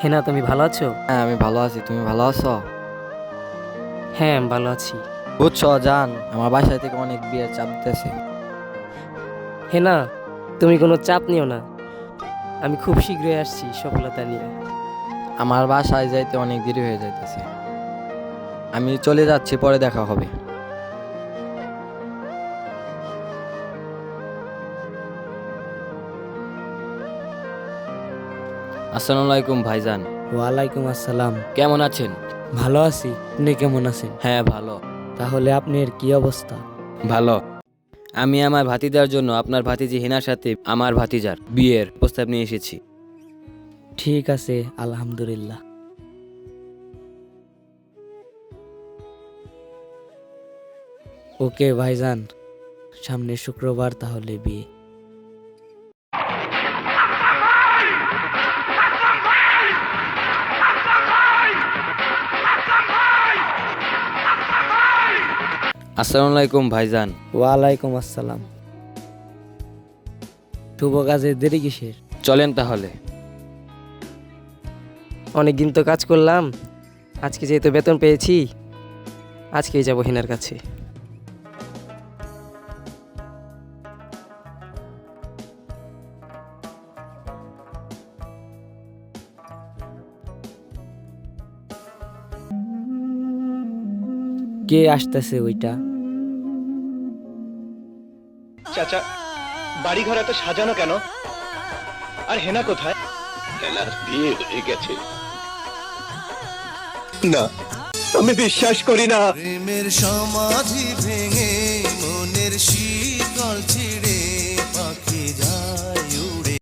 হেনা, তুমি ভালো আছো? হ্যাঁ, আমি ভালো আছি। তুমি ভালো আছো? হ্যাঁ, আমি ভালো আছি। বুঝছো জান, আমার বাসায় থেকে অনেক বিয়ের চাপ দিতেছে। হেনা, তুমি কোনো চাপ নিও না, আমি খুব শীঘ্রই আসছি সফলতা নিয়ে। আমার বাসায় যাইতে অনেক দেরি হয়ে যাইতেছে। আমি চলে যাচ্ছি, পরে দেখা হবে। আসসালামু আলাইকুম ভাইজান। ওয়ালাইকুম আসসালাম। কেমন আছেন? ভালো আছি, আপনি কেমন আছেন? হ্যাঁ, ভালো। তাহলে আপনার কি অবস্থা? ভালো। আমি আমার ভাতিজার জন্য আপনার ভাতিজি হিনার সাথে আমার ভাতিজার বিয়ের প্রস্তাব নিয়ে এসেছি। ঠিক আছে, আলহামদুলিল্লাহ। ওকে ভাইজান, সামনে শুক্রবার তাহলে বিয়ে। আসসালামু আলাইকুম ভাইজান। ওয়ালাইকুম আসসালাম। শুভ কাজে দেরি কিসের? চলেন তাহলে। অনেক দিন তো কাজ করলাম, আজকে যেহেতু বেতন পেয়েছি, আজকেই যাব হেনার কাছে। কে আসতেছে ওইটা? চাচা, বাড়িঘর এত সাজানো কেন? আর হেনা কোথায়? হেনার বিয়ে হয়ে গেছে। না, আমি বিশ্বাস করি না। প্রেমের সমাধি ভেঙে মনের শীতল ছিল